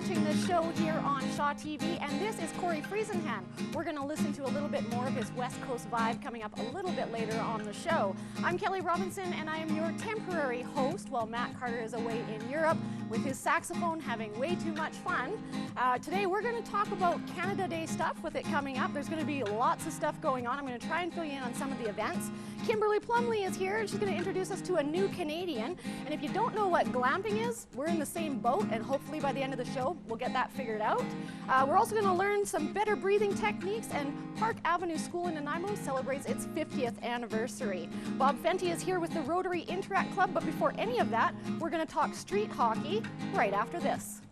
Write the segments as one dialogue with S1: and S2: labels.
S1: watching the show here on Shaw TV, and this is Cory Friesenhan. We're going to listen to a little bit more of his West Coast vibe coming up a little bit later on the show. I'm Kelly Robinson, and I am your temporary host while Matt Carter is away in Europe with his saxophone having way too much fun. Today we're going to talk about Canada Day stuff with it coming up. There's going to be lots of stuff going on. I'm going to try and fill you in on some of the events. Kimberly PLUMLEY is here, and she's going to introduce us to a new Canadian. And if you don't know what glamping is, we're in the same boat, and hopefully by the end of the show, we'll get that figured out. We're also going to learn some better breathing techniques, and Park Avenue School in Nanaimo celebrates its 50th anniversary. Bob Fenty is here with the Rotary Interact Club, but before any of that, we're going to talk street hockey right after this.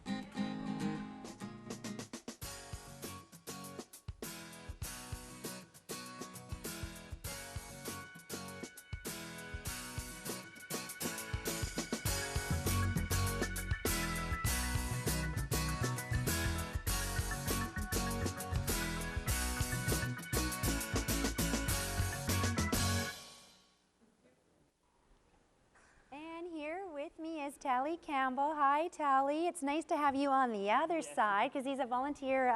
S2: TALI Campbell. Hi, TALI. It's nice to have you on the other side because he's a volunteer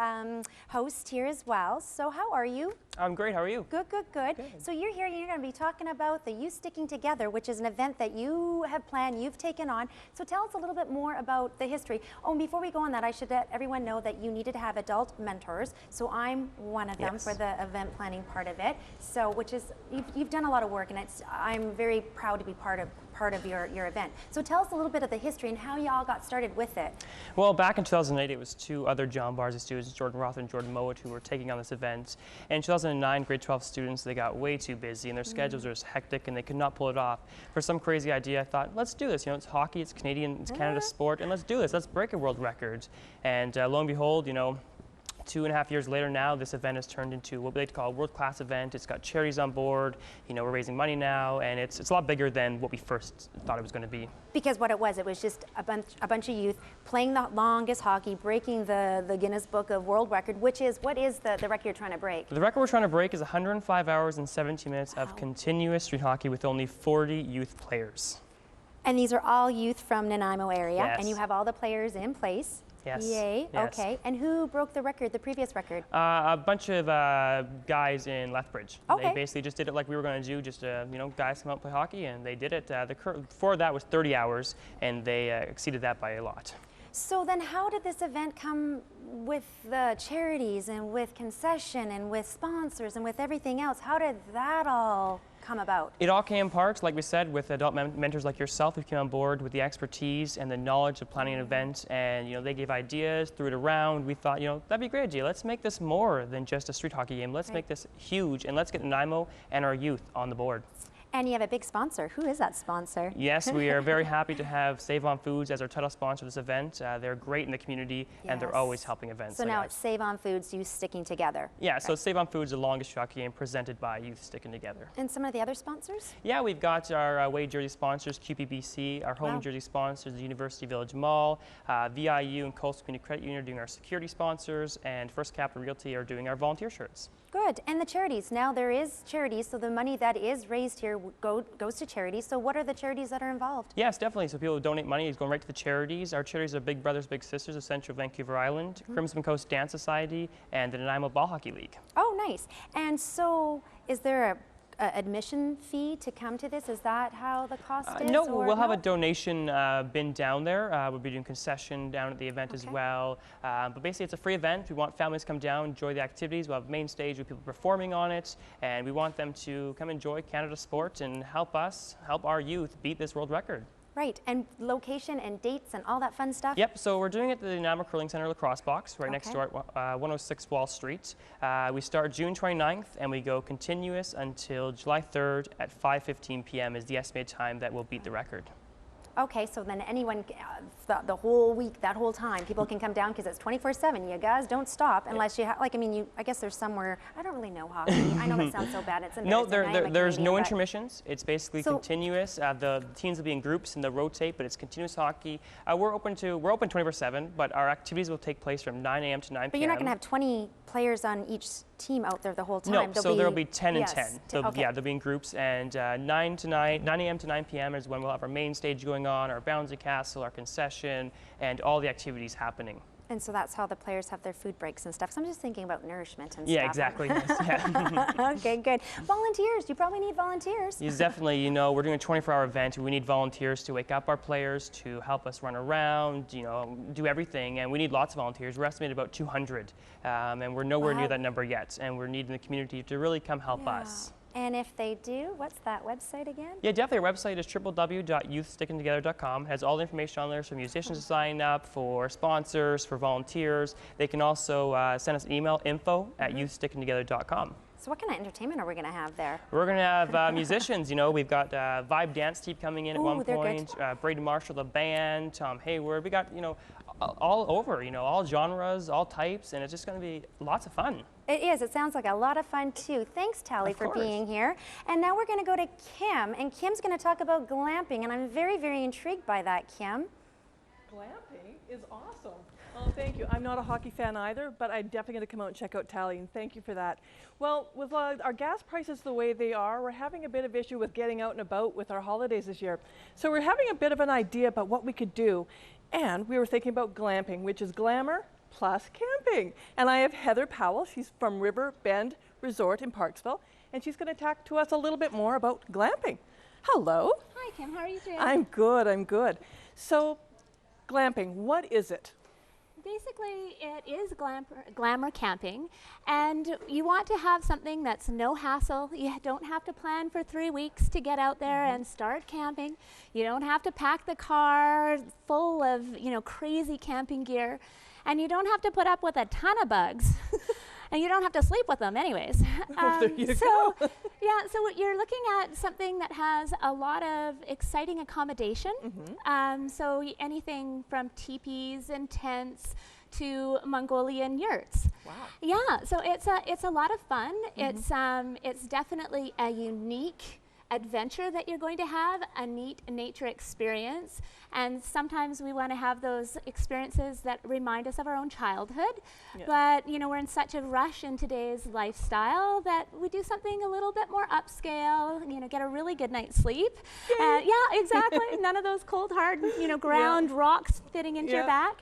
S2: host here as well. So how are you?
S3: I'm great. How are you?
S2: Good, good, good. So you're here, you're going to be talking about the Youth Sticking Together, which is an event that you have planned, you've taken on. So tell us a little bit more about the history. Oh, and before we go on that, I should let everyone know that you needed to have adult mentors. So I'm one of them for the event planning part of it. So, which is, you've done a lot of work, and I'm very proud to be part of your event. So tell us a little bit of the history and how y'all got started with it.
S3: Well, back in 2008, it was two other John Barzi students, Jordan Roth and Jordan Mowat, who were taking on this event. And in 2009, grade 12 students, they got way too busy and their schedules were just hectic and they could not pull it off. For some crazy idea, I thought, let's do this. You know, it's hockey, it's Canadian, it's Canada sport, and let's do this. Let's break a world record. And lo and behold, you know, 2.5 years later now, this event has turned into what we like to call a world-class event. It's got charities on board. You know, we're raising money now, and it's a lot bigger than what we first thought it was going to be. Because what it was just a bunch of youth playing the longest hockey, breaking the Guinness Book of World Record, what is the record you're trying to break? The record we're trying to break is 105 hours and 17 minutes of continuous street hockey with only 40 youth players. And these are all youth from Nanaimo area, and you have all the players in place. Yes. Yay. Yes. Okay. And who broke the record, the previous record? A bunch of guys in Lethbridge. Okay. They basically just did it like we were going to do, just you know, guys come out and play hockey, and they did it. Before that was 30 hours, and they exceeded that by a lot. So then how did this event come with the charities and with concession and with sponsors and with everything else? How did that all come about? It all came apart, like we said, with adult mentors like yourself who came on board with the expertise and the knowledge of planning an event, and you know, they gave ideas, threw it around. We thought, you know, that'd be a great idea. Let's make this more than just a street hockey game. Let's make this huge, and let's get Nanaimo and our youth on the board. And you have a big sponsor. Who is that sponsor? Yes, we are very happy to have Save On Foods as our title sponsor of this event. They're great in the community, and they're always helping events. So now it's Save On Foods, Youth Sticking Together. Yeah, so Save On Foods, the longest hockey game presented by Youth Sticking Together. And some of the other sponsors? Yeah, we've got our away jersey sponsors, QPBC, our home jersey sponsors, the University Village Mall, VIU and Coastal Community Credit Union are doing our security sponsors, and First Capital Realty are doing our volunteer shirts. Good. And the charities. Now there is charities, so the money that is raised here goes to charities. So what are the charities that are involved? Yes, definitely. So people who donate money is going right to the charities. Our charities are Big Brothers Big Sisters of Central Vancouver Island, Crimson Coast Dance Society, and the Nanaimo Ball Hockey League. Oh, nice. And so is there a admission fee to come to this? Is that how the cost is? No, we'll have a donation bin down there. We'll be doing concession down at the event as well. But basically it's a free event. We want families to come down, enjoy the activities. We'll have main stage with people performing on it, and we want them to come enjoy Canada sport and help our youth beat this world record. Right, and location and dates and all that fun stuff? Yep, so we're doing it at the Nanaimo Curling Center lacrosse box right next door at 106 Wall Street. We start June 29th and we go continuous until July 3rd at 5:15 p.m. is the estimated time that will beat the record. Okay, so then anyone, the whole week, that whole time, people can come down because it's 24/7. You guys don't stop unless you have, like, I mean, I guess there's somewhere, I don't really know hockey. I know that sounds so bad. There's no intermissions. It's basically continuous. The teams will be in groups and they'll rotate, but it's continuous hockey. We're open 24/7, but our activities will take place from 9 a.m. to 9 p.m. But you're not going to have 20 players on each team out there the whole time. No, so there'll be 10 and 10. So yeah, they'll be in groups, and 9 a.m. to 9 p.m. is when we'll have our main stage going on, our bouncy castle, our concession, and all the activities happening.
S2: And so that's how the players have their food breaks and stuff. So I'm just thinking about nourishment and
S3: Yeah,
S2: stuff.
S3: exactly. Yes, yeah.
S2: Okay, good. Volunteers, you probably need volunteers.
S3: Yes, definitely. You know, we're doing a 24-hour event. We need volunteers to wake up our players, to help us run around, you know, do everything. And we need lots of volunteers. We're estimated about 200, and we're nowhere near that number yet. And we're needing the community to really come help us.
S2: And if they do, what's that website again?
S3: Yeah, definitely. Our website is www.youthstickingtogether.com. It has all the information on there for musicians to sign up, for sponsors, for volunteers. They can also send us an email, info@youthstickingtogether.com.
S2: So what kind of entertainment are we going to have there?
S3: We're going to have musicians. You know, we've got Vibe Dance Team coming in at one point. Braden Marshall, the band, Tom Hayward. We got, you know, all over, you know, all genres, all types, and it's just going to be lots of fun.
S2: It is. It sounds like a lot of fun, too. Thanks, Tali, for being here. And now we're going to go to Kim, and Kim's going to talk about glamping, and I'm very, very intrigued by that, Kim.
S4: Glamping is awesome. Oh, thank you. I'm not a hockey fan either, but I'm definitely going to come out and check out TALI, and thank you for that. Well, with our gas prices the way they are, we're having a bit of issue with getting out and about with our holidays this year. So we're having a bit of an idea about what we could do, and we were thinking about glamping, which is glamour plus camping. And I have Heather Powell. She's from River Bend Resort in Parksville, and she's going to talk to us a little bit more about glamping. Hello.
S5: Hi, Kim. How are you doing?
S4: I'm good. I'm good. So, glamping, what is it?
S5: Basically, it is glamour camping, and you want to have something that's no hassle. You don't have to plan for 3 weeks to get out there and start camping. You don't have to pack the car full of, you know, crazy camping gear, and you don't have to put up with a ton of bugs. And you don't have to sleep with them anyways.
S4: There you
S5: so,
S4: go.
S5: yeah, so you're looking at something that has a lot of exciting accommodation. So anything from teepees and tents to Mongolian yurts.
S4: Wow.
S5: Yeah, so it's a lot of fun. It's definitely a unique adventure that you're going to have, a neat nature experience, and sometimes we want to have those experiences that remind us of our own childhood, but you know, we're in such a rush in today's lifestyle that we do something a little bit more upscale, you know, get a really good night's sleep. Yeah, exactly. None of those cold hard, you know, ground rocks fitting into your back.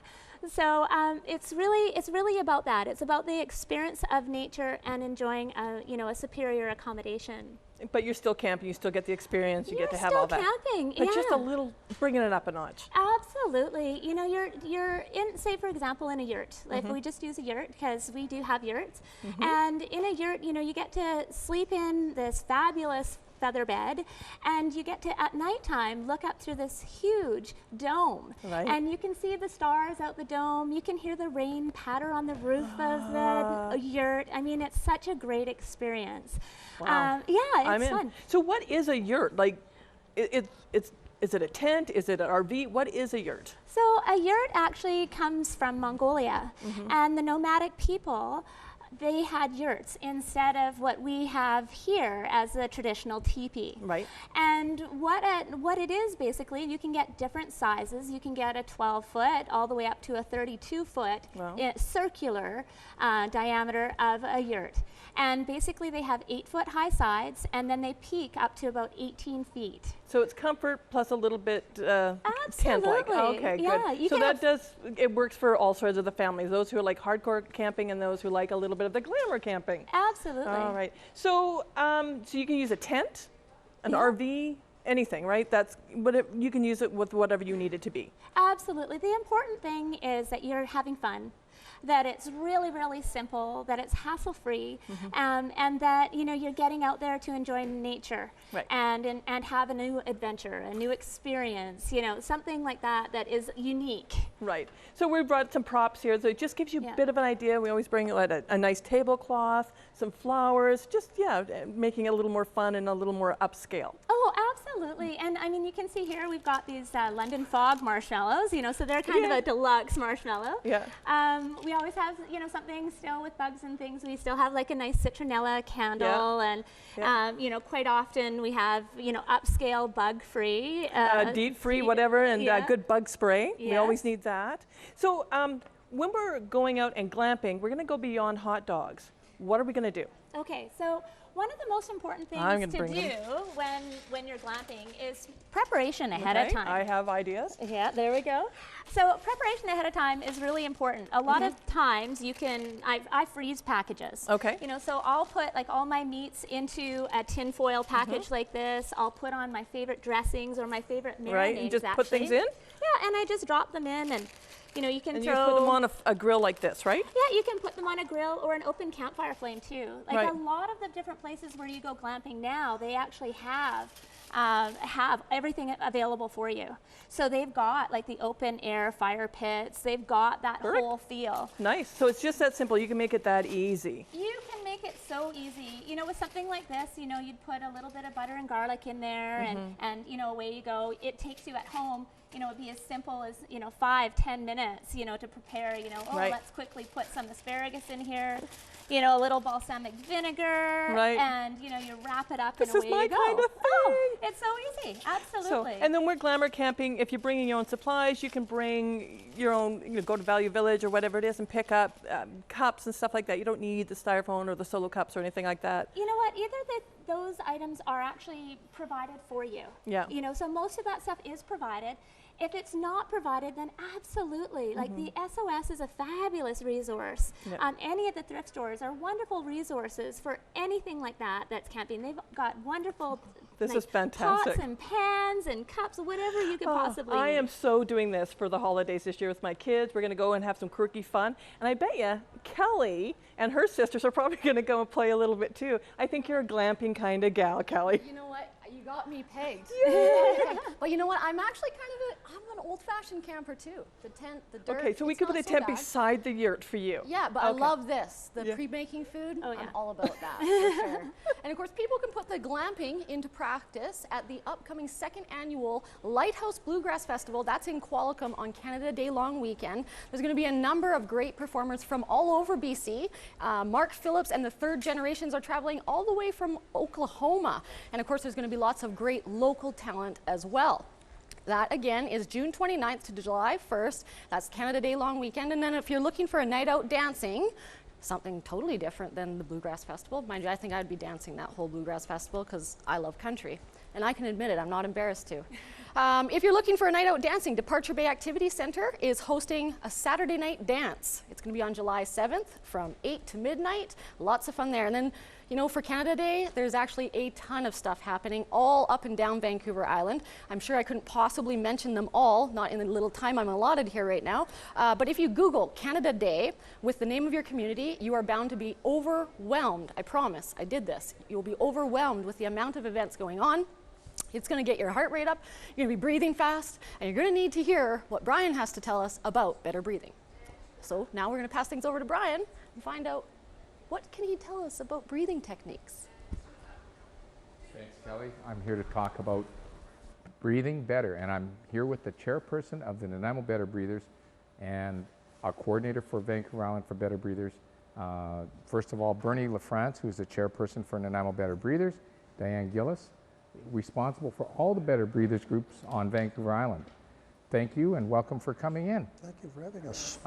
S5: So it's really about that. It's about the experience of nature and enjoying you know, a superior accommodation.
S4: But you're still camping, you still get the experience, you get to have
S5: still
S4: all that.
S5: camping,
S4: But just a little, bringing it up a notch.
S5: Absolutely. You know, you're in, say for example, in a yurt. If we just use a yurt, because we do have yurts, and in a yurt, you know, you get to sleep in this fabulous feather bed, and you get to at nighttime look up through this huge dome, and you can see the stars out the dome. You can hear the rain patter on the roof of the yurt. I mean, it's such a great experience.
S4: Wow.
S5: Yeah, it's fun.
S4: So what is a yurt? Like, is it a tent? Is it an RV? What is a yurt?
S5: So a yurt actually comes from Mongolia, and the nomadic people, they had yurts instead of what we have here as a traditional teepee.
S4: Right.
S5: And what it is basically, you can get different sizes. You can get a 12-foot all the way up to a 32-foot circular diameter of a yurt. And basically they have 8-foot high sides, and then they peak up to about 18 feet.
S4: So it's comfort plus a little bit
S5: Absolutely.
S4: tent-like. Okay,
S5: Yeah,
S4: good. So it works for all sorts of the families, those who are like hardcore camping and those who like a little bit of the glamour camping.
S5: Absolutely.
S4: All right. So so you can use a tent, an RV, anything, right? You can use it with whatever you need it to be.
S5: Absolutely. The important thing is that you're having fun, that it's really, really simple, that it's hassle-free, and that, you know, you're getting out there to enjoy nature and have a new adventure, a new experience, you know, something like that that is unique.
S4: Right. So we brought some props here, so it just gives you a bit of an idea. We always bring a nice tablecloth, some flowers, just, making it a little more fun and a little more upscale.
S5: Oh, absolutely. And I mean, you can see here we've got these London fog marshmallows, you know, so they're kind of a deluxe marshmallow.
S4: Yeah.
S5: We always have, you know, something still with bugs and things. We still have like a nice citronella candle, and you know, quite often we have, you know, upscale bug-free,
S4: DEET-free, whatever, and good bug spray. We always need that. So when we're going out and glamping, we're going to go beyond hot dogs. What are we going to do?
S5: Okay, so one of the most important things to do when you're glamping is preparation ahead of time.
S4: I have ideas.
S5: Yeah, there we go. So preparation ahead of time is really important. A lot of times you can, I freeze packages.
S4: Okay.
S5: You know, so I'll put like all my meats into a tin foil package like this. I'll put on my favorite dressings or my favorite marinades.
S4: Right, you just put things in?
S5: Yeah, and I just drop them in, and you know, you can
S4: And
S5: throw.
S4: you put them on a grill like this, right?
S5: Yeah, you can put them on a grill or an open campfire flame too. Like
S4: Right.
S5: a lot of the different places where you go glamping now, they actually have everything available for you. So they've got like the open air fire pits. They've got that whole feel.
S4: Nice. So it's just that simple. You can make it that easy.
S5: You can make it so easy. You know, with something like this, you know, you'd put a little bit of butter and garlic in there, and you know, away you go. It takes you at home. You know, it'd be as simple as, you know, 5-10 minutes, you know, to prepare, you know, oh, let's quickly put some asparagus in here, you know, a little balsamic vinegar, and, you know, you wrap it up and away you go.
S4: This is my kind of thing.
S5: Oh, it's so easy, absolutely.
S4: So, and then we're glamour camping. If you're bringing your own supplies, you can bring your own, you know, go to Value Village or whatever it is and pick up cups and stuff like that. You don't need the styrofoam or the solo cups or anything like that.
S5: You know what, those items are actually provided for you.
S4: Yeah.
S5: You know, so most of that stuff is provided. If it's not provided, then absolutely. Like the SOS is a fabulous resource. Any of the thrift stores are wonderful resources for anything like that that's camping. They've got wonderful
S4: This is fantastic.
S5: pots and pans and cups, whatever you could possibly
S4: I
S5: need.
S4: am so doing this for the holidays this year with my kids. We're going to go and have some quirky fun. And I bet you Kelly and her sisters are probably going to go and play a little bit too. I think you're a glamping kind of gal, Kelly.
S1: You know what? You got me pegged.
S4: Yeah.
S1: But you know what? I'm actually I'm an old-fashioned camper too. The tent, the dirt.
S4: Okay, so we
S1: it's
S4: could put
S1: not
S4: a
S1: so
S4: tent
S1: bad.
S4: beside the yurt for you.
S1: Yeah, but I love this. The pre-making food, I'm all about that, for sure. And of course, people can put the glamping into practice at the upcoming 2nd annual Lighthouse Bluegrass Festival. That's in QUALICUM on Canada Day long weekend. There's going to be a number of great performers from all over BC. Mark Phillips and the 3rd generations are traveling all the way from Oklahoma. And of course, there's going to be lots of great local talent as well. That again is June 29th to July 1st. That's Canada Day long weekend. And then if you're looking for a night out dancing, something totally different than the Bluegrass Festival. Mind you, I think I'd be dancing that whole Bluegrass Festival because I love country. And I can admit it, I'm not embarrassed to. If you're looking for a night out dancing, Departure Bay Activity Center is hosting a Saturday night dance. It's going to be on July 7th from 8 to midnight. Lots of fun there. And then, you know, for Canada Day, there's actually a ton of stuff happening all up and down Vancouver Island. I'm sure I couldn't possibly mention them all, not in the little time I'm allotted here right now. But if you Google Canada Day with the name of your community, you are bound to be overwhelmed. I promise, I did this. You'll be overwhelmed with the amount of events going on. It's going to get your heart rate up, you're going to be breathing fast, and you're going to need to hear what Brian has to tell us about better breathing. So now we're going to pass things over to Brian and find out what can he tell us about breathing techniques.
S6: Thanks, Kelly. I'm here to talk about breathing better, and I'm here with the chairperson of the Nanaimo Better Breathers and our coordinator for Vancouver Island for Better Breathers. First of all, Bernie LaFrance, who's the chairperson for Nanaimo Better Breathers, Diane Gillis, responsible for all the Better Breathers groups on Vancouver Island. Thank you and welcome for coming in.
S7: Thank you for having us.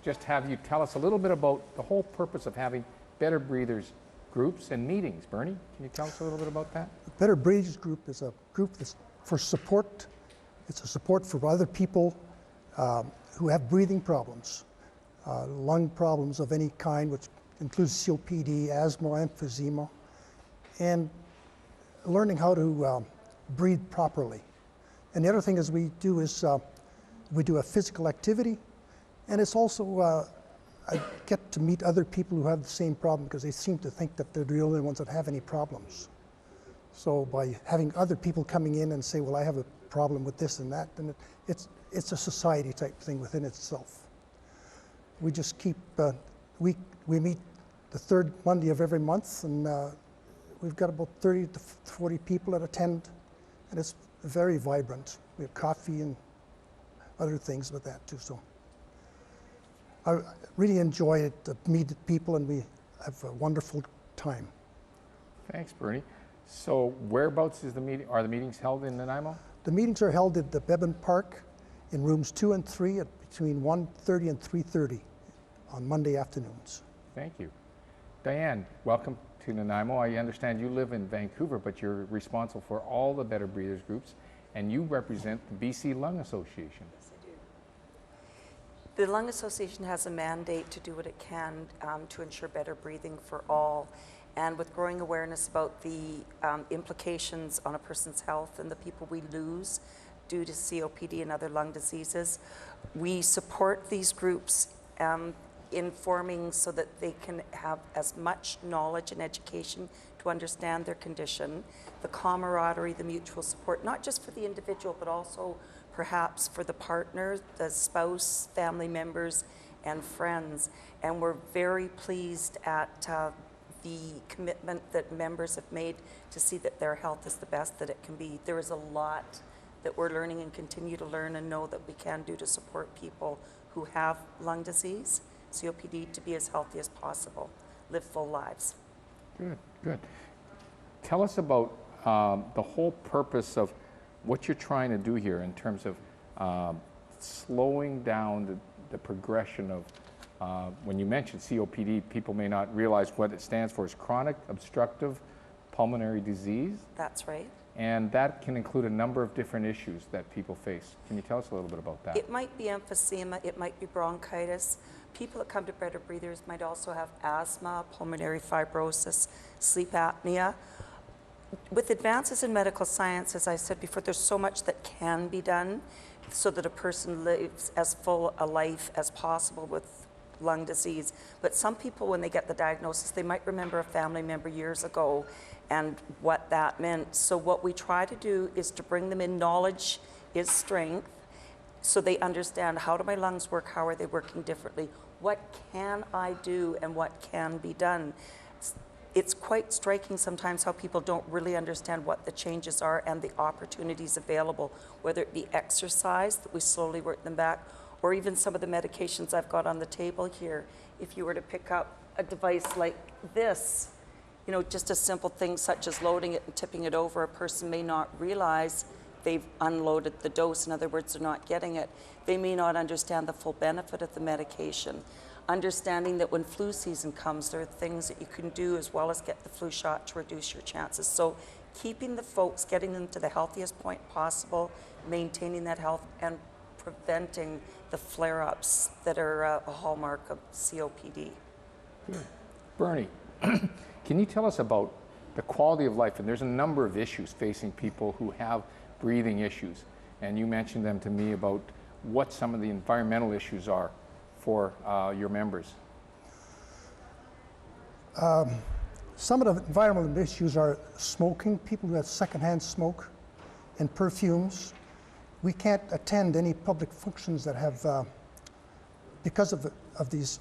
S6: Just have you tell us a little bit about the whole purpose of having Better Breathers groups and meetings. Bernie, can you tell us a little bit about that?
S7: The Better Breathers Group is a group that's for support. It's a support for other people who have breathing problems, lung problems of any kind, which includes COPD, asthma, emphysema, and learning how to breathe properly. And the other thing is we do a physical activity, and it's also I get to meet other people who have the same problem because they seem to think that they're the only ones that have any problems. So by having other people coming in and say, well, I have a problem with this and that, then it's a society type thing within itself. We just keep, we meet the 3rd Monday of every month, and we've got about 30 to 40 people that attend, and it's very vibrant. We have coffee and other things with that too. So I really enjoy it, to meet people, and we have a wonderful time.
S6: Thanks, Bernie. So whereabouts is are the meetings held in Nanaimo?
S7: The meetings are held at the Bevan Park in rooms 2 and 3 at between 1:30 and 3:30 on Monday afternoons.
S6: Thank you. Diane, welcome to Nanaimo. I understand you live in Vancouver, but you're responsible for all the Better Breathers groups, and you represent the BC Lung Association.
S8: Yes, I do. The Lung Association has a mandate to do what it can to ensure better breathing for all. And with growing awareness about the implications on a person's health and the people we lose due to COPD and other lung diseases, we support these groups informing so that they can have as much knowledge and education to understand their condition, the camaraderie, the mutual support, not just for the individual, but also perhaps for the partner, the spouse, family members, and friends. And we're very pleased at the commitment that members have made to see that their health is the best that it can be. There is a lot that we're learning and continue to learn and know that we can do to support people who have lung disease, COPD, to be as healthy as possible, live full lives.
S6: Good, good. Tell us about the whole purpose of what you're trying to do here in terms of slowing down the progression of, when you mention COPD, people may not realize what it stands for. It's chronic obstructive pulmonary disease.
S8: That's right.
S6: And that can include a number of different issues that people face. Can you tell us a little bit about that?
S8: It might be emphysema, it might be bronchitis. People that come to Better Breathers might also have asthma, pulmonary fibrosis, sleep apnea. With advances in medical science, as I said before, there's so much that can be done so that a person lives as full a life as possible with lung disease. But some people, when they get the diagnosis, they might remember a family member years ago and what that meant. So what we try to do is to bring them in. Knowledge is strength, so they understand, how do my lungs work, how are they working differently, what can I do and what can be done. It's quite striking sometimes how people don't really understand what the changes are and the opportunities available, whether it be exercise, that we slowly work them back, or even some of the medications I've got on the table here. If you were to pick up a device like this, you know, just a simple thing such as loading it and tipping it over, a person may not realize they've unloaded the dose. In other words, they're not getting it. They may not understand the full benefit of the medication. Understanding that when flu season comes, there are things that you can do as well as get the flu shot to reduce your chances. So keeping the folks, getting them to the healthiest point possible, maintaining that health, and preventing the flare-ups that are a hallmark of COPD.
S6: Good. Bernie, can you tell us about the quality of life? And there's a number of issues facing people who have breathing issues. And you mentioned them to me about what some of the environmental issues are for your members.
S7: Some of the environmental issues are smoking, people who have secondhand smoke, and perfumes. We can't attend any public functions that have, because of these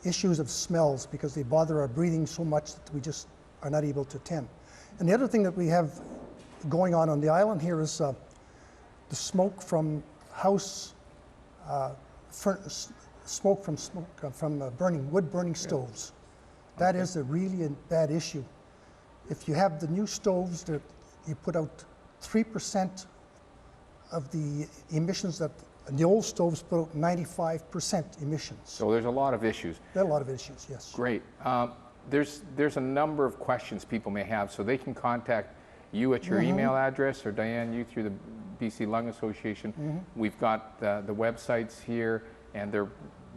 S7: issues of smells, because they bother our breathing so much that we just are not able to attend. And the other thing that we have going on the island here is the smoke from house, smoke from burning wood burning stoves. That is a really bad issue. If you have the new stoves, that you put out 3% of the emissions that the old stoves put out 95% emissions.
S6: So there's a lot of issues.
S7: There are a lot of issues, yes.
S6: Great. There's a number of questions people may have, so they can contact you at your email address, or Diane, you through the BC Lung Association. We've got the websites here, and they're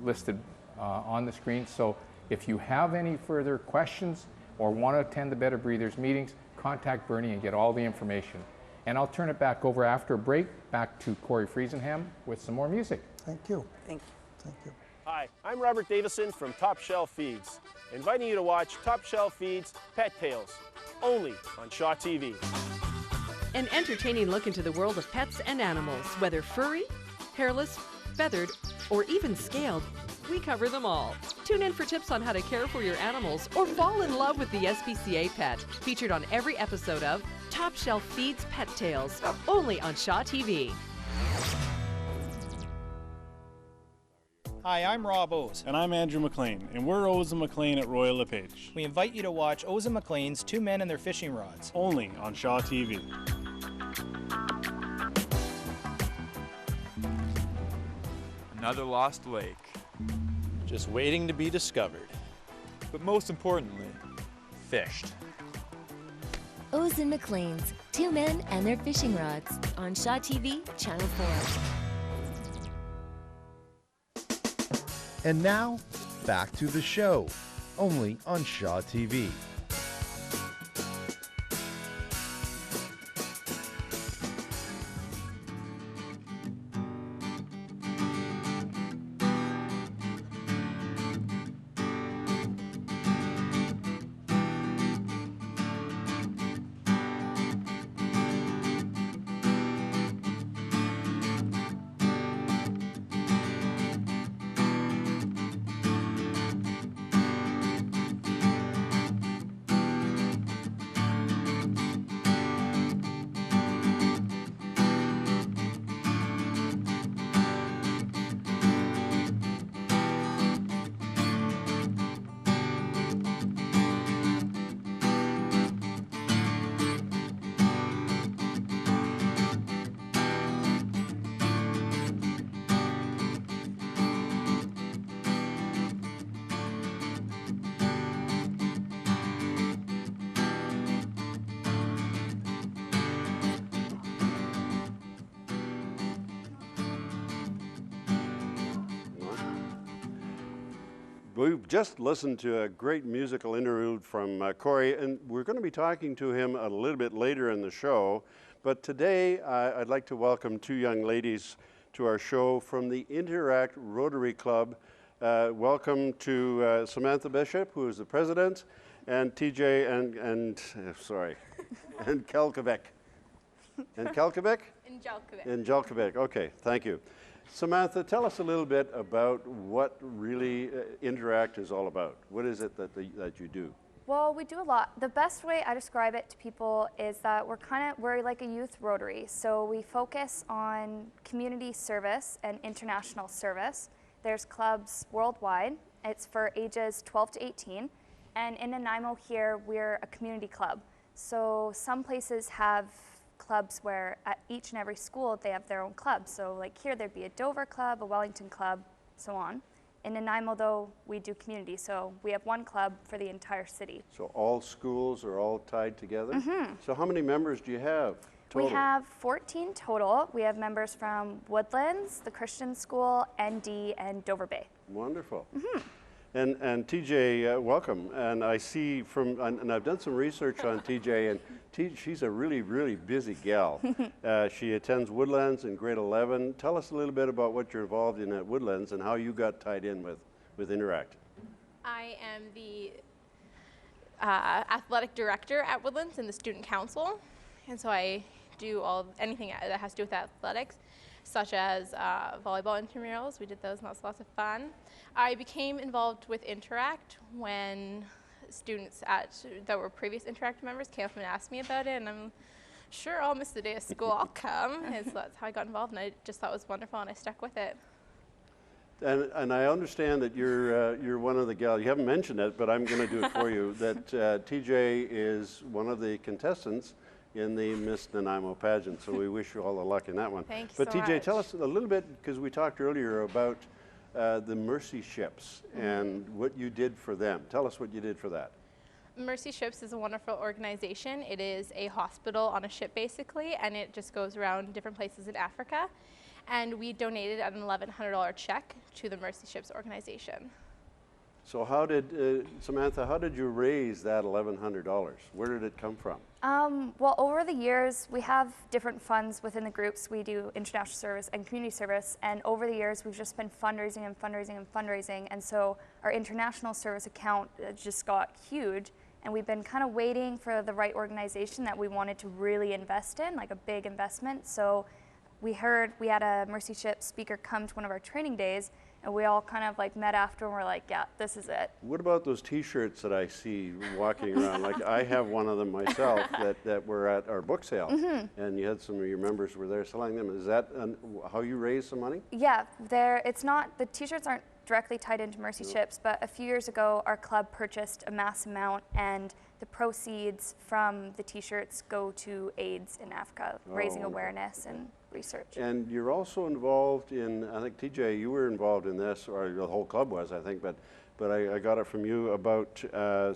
S6: listed on the screen. So if you have any further questions or want to attend the Better Breathers meetings, contact Bernie and get all the information. And I'll turn it back over after a break, back to Cory Friesenhan with some more music.
S7: Thank you.
S8: Thank you.
S7: Thank you.
S9: Hi, I'm Robert Davison from Top Shelf Feeds, inviting you to watch Top Shelf Feeds Pet Tales, only on Shaw TV.
S10: An entertaining look into the world of pets and animals, whether furry, hairless, feathered, or even scaled. We cover them all. Tune in for tips on how to care for your animals or fall in love with the SPCA pet. Featured on every episode of Top Shelf Feeds Pet Tales, only on Shaw TV.
S11: Hi, I'm Rob O's.
S12: And I'm Andrew McLean, and we're O's and McLean at Royal LePage.
S11: We invite you to watch O's and McLean's Two Men and Their Fishing Rods,
S12: only on Shaw TV.
S13: Another lost lake,
S14: just waiting to be discovered.
S13: but most importantly,
S14: fished.
S15: O's and McLean's, two men and their fishing rods on Shaw TV, Channel 4.
S16: And now, back to the show, only on Shaw TV.
S17: We've just listened to a great musical interlude from Cory, and we're going to be talking to him a little bit later in the show. But today, I'd like to welcome two young ladies to our show from the Interact Rotary Club. Welcome to Samantha Bishop, who is the president, and TJ and Kelkovic. And Kelkovic? Anjelkovic. Okay, thank you. Samantha, tell us a little bit about what really Interact is all about. What is it that you do?
S18: Well, we do a lot. The best way I describe it to people is that we're like a youth Rotary. So we focus on community service and international service. There's clubs worldwide. It's for ages 12 to 18. And in Nanaimo here, we're a community club. So some places have clubs where at each and every school they have their own club. So like here there'd be a Dover club, a Wellington club, so on. In Nanaimo though, we do community, so we have one club for the entire city.
S17: So all schools are all tied together?
S18: Mm-hmm.
S17: So how many members do you have total?
S18: We have 14 total. We have members from Woodlands, the Christian School, ND, and Dover Bay.
S17: Wonderful.
S18: Mm-hmm.
S17: And TJ, welcome. And I see and I've done some research on TJ, and she's a really, really busy gal. She attends Woodlands in grade 11. Tell us a little bit about what you're involved in at Woodlands and how you got tied in with Interact.
S19: I am the athletic director at Woodlands in the student council. And so I do anything that has to do with athletics, such as volleyball intramurals. We did those, and that was lots of fun. I became involved with Interact when students that were previous Interact members came up and asked me about it, and I'm sure I'll miss the day of school, I'll come. And so that's how I got involved, and I just thought it was wonderful, and I stuck with it.
S17: And I understand that you're one of the gals, you haven't mentioned it, but I'm going to do it for you, that TJ is one of the contestants in the Miss Nanaimo pageant, so we wish you all the luck in that one.
S19: Thank you
S17: but
S19: so
S17: TJ,
S19: much.
S17: tell us a little bit, because we talked earlier about the Mercy Ships and what you did for them. Tell us what you did for that.
S19: Mercy Ships is a wonderful organization. It is a hospital on a ship basically, and it just goes around different places in Africa. And we donated an $1,100 check to the Mercy Ships organization.
S17: So how did, Samantha, how did you raise that $1,100? Where did it come from?
S18: Well, over the years, we have different funds within the groups. We do international service and community service, and over the years, we've just been fundraising and fundraising and fundraising, and so our international service account just got huge, and we've been kind of waiting for the right organization that we wanted to really invest in, like a big investment. So we heard we had a Mercy Ship speaker come to one of our training days, and we all kind of like met after and we're like, yeah, this is it.
S17: What about those T-shirts that I see walking around? Like I have one of them myself that were at our book sale, and you had some of your members were there selling them. Is that how you raise some money?
S18: Yeah, it's not, the T-shirts aren't directly tied into Mercy Ships, but a few years ago our club purchased a mass amount, and the proceeds from the T-shirts go to AIDS in Africa, raising awareness and research.
S17: And you're also involved in, I think TJ, you were involved in this, or the whole club was, I think, but but I got it from you about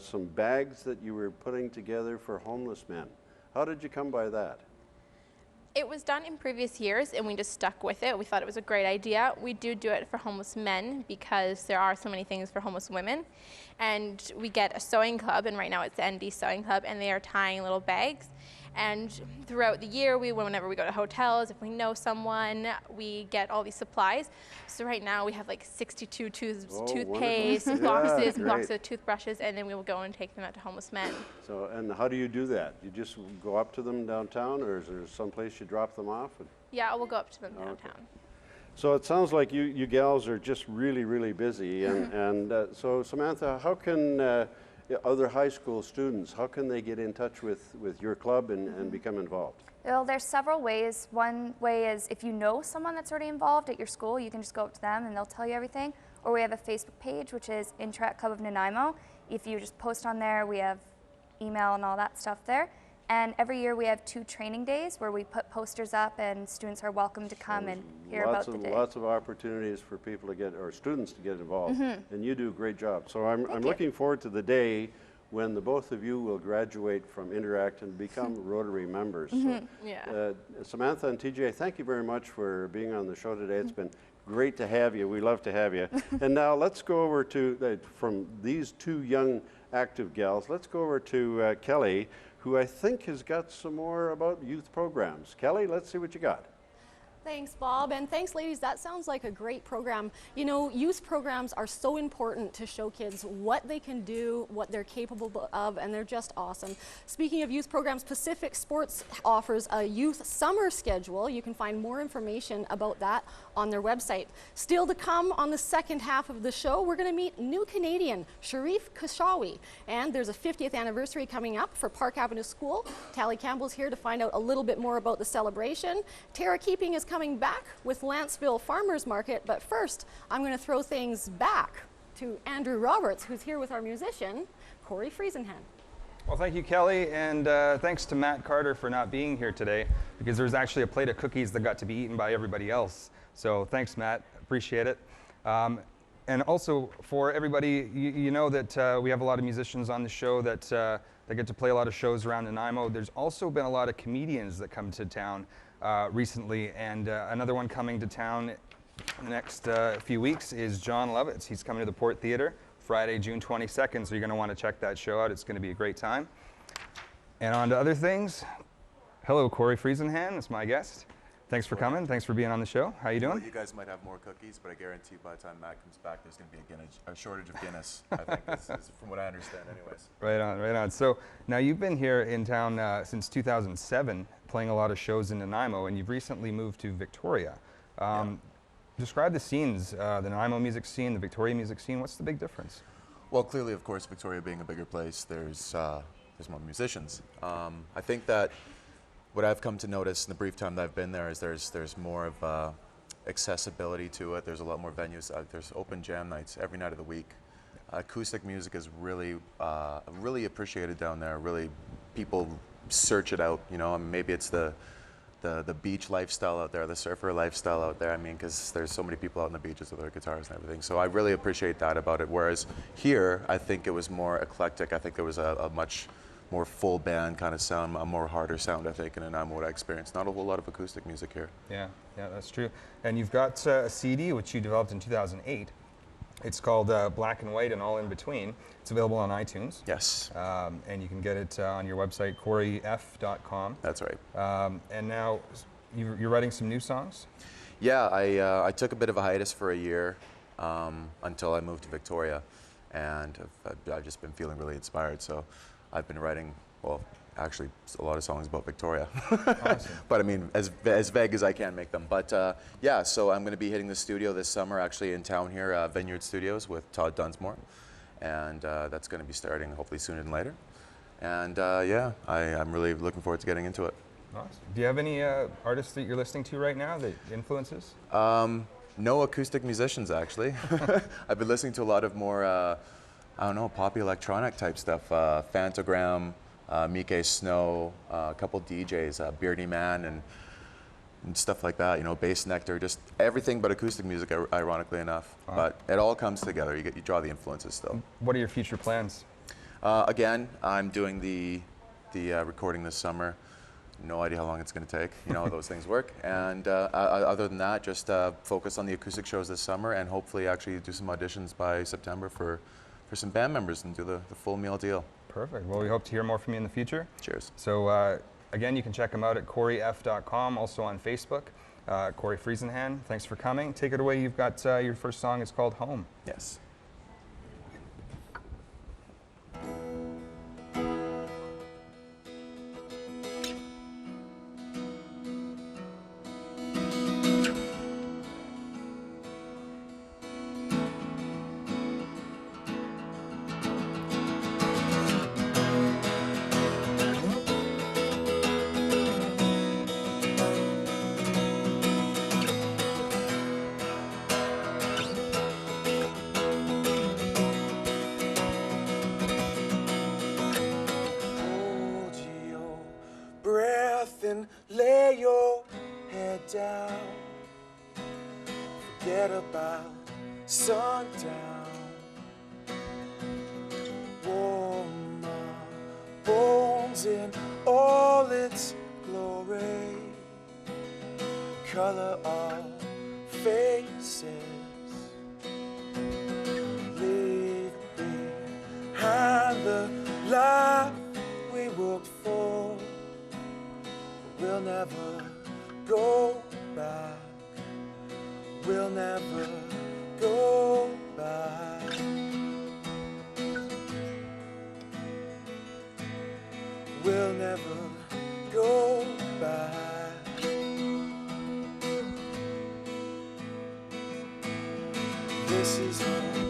S17: some bags that you were putting together for homeless men. How did you come by that?
S19: It was done in previous years and we just stuck with it. We thought it was a great idea. We do it for homeless men because there are so many things for homeless women. And we get a sewing club, and right now it's the ND Sewing Club, and they are tying little bags. And throughout the year, whenever we go to hotels, if we know someone, we get all these supplies. So right now we have like 62 toothpaste, boxes, boxes of toothbrushes, and then we will go and take them out to homeless men.
S17: So, and how do you do that? You just go up to them downtown, or is there some place you drop them off?
S19: Yeah, we'll go up to them downtown.
S17: Okay. So it sounds like you gals are just really, really busy. And so Samantha, how can other high school students, how can they get in touch with your club and become involved?
S18: Well, there's several ways. One way is if you know someone that's already involved at your school, you can just go up to them and they'll tell you everything. Or we have a Facebook page, which is Interact Club of Nanaimo. If you just post on there, we have email and all that stuff there. And every year we have 2 training days where we put posters up and students are welcome to come and hear about the day.
S17: Lots of opportunities for people to get, or students to get involved. And you do a great job. So I'm looking forward to the day when the both of you will graduate from Interact and become Rotary members. So, Samantha and TJ, thank you very much for being on the show today. It's been great to have you. We love to have you. And now let's go over to, from these 2 young active gals, let's go over to Kelly, who I think has got some more about youth programs. Kelly, let's see what you got.
S1: Thanks, Bob, and thanks, ladies. That sounds like a great program. You know, youth programs are so important to show kids what they can do, what they're capable of, and they're just awesome. Speaking of youth programs, Pacific Sports offers a youth summer schedule. You can find more information about that on their website. Still to come on the second half of the show, we're going to meet new Canadian SHARIF KISHAWI, and there's a 50th anniversary coming up for Park Avenue School. TALI Campbell's here to find out a little bit more about the celebration. Terra Keeping is coming back with Lantzville Farmers Market, but first I'm going to throw things back to Andrew Roberts, who's here with our musician, Cory Friesenhan.
S14: Well, thank you, Kelly, and thanks to Matt Carter for not being here today, because there's actually a plate of cookies that got to be eaten by everybody else. So thanks, Matt, appreciate it. And also for everybody, you know that we have a lot of musicians on the show that get to play a lot of shows around Nanaimo. There's also been a lot of comedians that come to town recently, and another one coming to town in the next few weeks is John Lovitz. He's coming to the Port Theatre Friday, June 22nd, so you're going to want to check that show out. It's going to be a great time. And on to other things. Hello, Cory Friesenhan is my guest. Thanks for coming. Thanks for being on the show. How you doing?
S20: Well, you guys might have more cookies, but I guarantee by the time Matt comes back, there's going to be a shortage of Guinness, I think, is from what I understand anyways.
S14: Right on, right on. So now you've been here in town since 2007, playing a lot of shows in Nanaimo, and you've recently moved to Victoria. Describe the scenes, the Nanaimo music scene, the Victoria music scene. What's the big difference?
S20: Well, clearly, of course, Victoria being a bigger place, there's more musicians. I think that what I've come to notice in the brief time that I've been there is there's more of accessibility to it. There's a lot more venues. There's open jam nights every night of the week. Acoustic music is really appreciated down there. Really, people search it out. You know, I mean, maybe it's the beach lifestyle out there, the surfer lifestyle out there. I mean, because there's so many people out on the beaches with their guitars and everything. So I really appreciate that about it. Whereas here, I think it was more eclectic. I think there was a much more full band kind of sound, a more harder sound, I think, in Nanaimo, what I experienced. Not a whole lot of acoustic music here.
S14: Yeah, that's true. And you've got a CD, which you developed in 2008. It's called Black and White and All in Between. It's available on iTunes.
S20: Yes.
S14: And you can get it on your website, coryf.com.
S20: That's right.
S14: And now you're writing some new songs?
S20: Yeah, I took a bit of a hiatus for a year until I moved to Victoria. And I've just been feeling really inspired. So I've been writing, well, actually a lot of songs about Victoria.
S14: Awesome.
S20: But I mean, as vague as I can make them. But yeah, so I'm going to be hitting the studio this summer, actually in town here, Vineyard Studios with Todd Dunsmore. And that's going to be starting hopefully sooner than later. And yeah, I'm really looking forward to getting into it.
S14: Awesome. Do you have any artists that you're listening to right now that influences?
S20: No acoustic musicians, actually. I've been listening to a lot of more, I don't know, poppy electronic type stuff. Fantagram, Mike Snow, a couple DJs, Beardy Man, and and stuff like that, you know, bass nectar, just everything but acoustic music, ironically enough. But it all comes together. You draw the influences still.
S14: What are your future plans?
S20: Again, I'm doing the recording this summer. No idea how long it's going to take. You know how those things work. And other than that, just focus on the acoustic shows this summer and hopefully actually do some auditions by September for some band members and do the full meal deal.
S14: Perfect. Well, we hope to hear more from you in the future.
S20: Cheers.
S14: So again, you can check him out at coryf.com, also on Facebook. Cory Friesenhan, thanks for coming. Take it away. You've got your first song. It's called Home.
S20: Yes.
S21: Lay your head down. Forget about sundown. Warm my bones in all its glory. Color of faces. Leave behind the life we worked for. We'll never go back. We'll never go back. We'll never go back. This is home.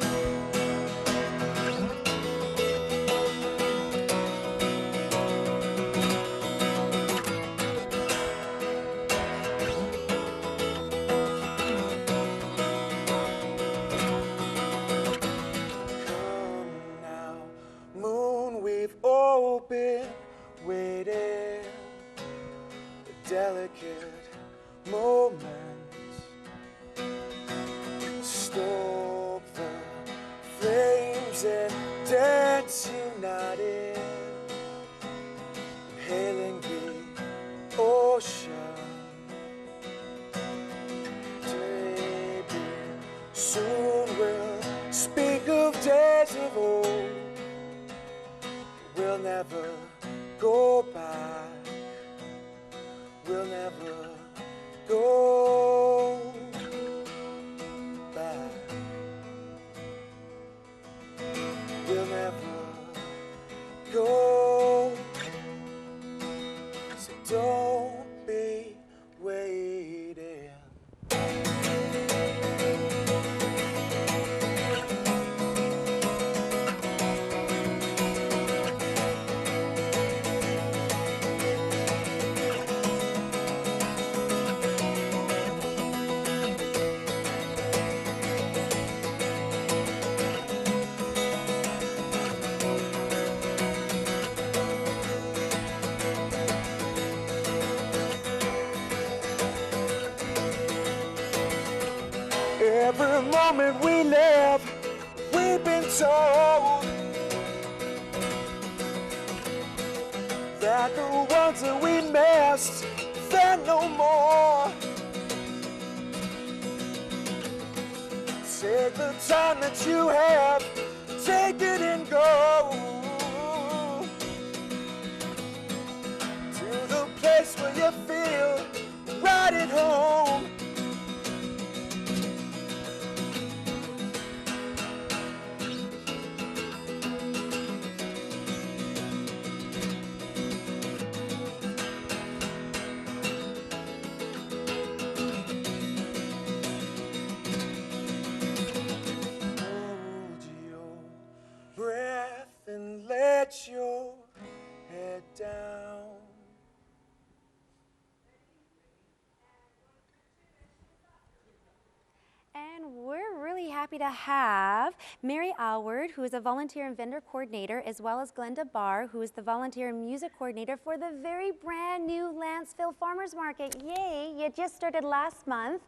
S21: Waiting, a delicate moment. Stoke the flames and dance united, hailing the ocean. Maybe soon we'll speak of days of old. We'll never go back. We'll never go back. We'll never go. So don't be waiting. Every moment we live, we've been told that the ones that we missed, they're no more. Take the time that you have, take it and go to the place where you feel right at home. Let your head down.
S2: And we're really happy happy to have Mary ALYWARD, who is a volunteer and vendor coordinator, as well as GLENDA BARR, who is the volunteer and music coordinator for the very brand new Lantzville Farmers Market. Yay, it just started last month.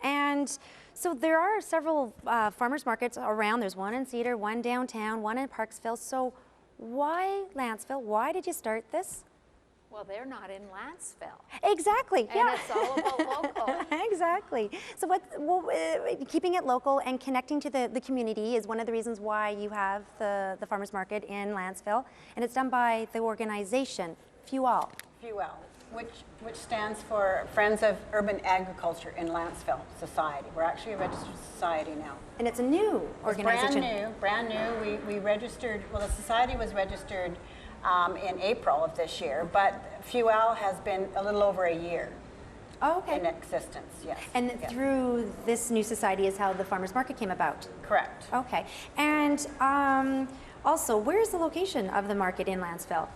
S2: And so there are several farmers markets around. There's one in Cedar, one downtown, one in Parksville. So why Lantzville? Why did you start this?
S3: Well, they're not in Lantzville.
S2: Exactly.
S3: And it's all about local.
S2: Exactly. So keeping it local and connecting to the community is one of the reasons why you have the farmers market in Lantzville, and it's done by the organization POWELL.
S22: POWELL, which stands for Friends of Urban Agriculture in Lantzville Society. We're actually a registered society now.
S2: And it's a new organization.
S22: It's brand new. We registered. Well, the society was registered in April of this year, but POWELL has been a little over a year in existence, yes.
S2: And through this new society is how the farmers market came about?
S22: Correct.
S2: Okay. And also, where's the location of the market in Lantzville?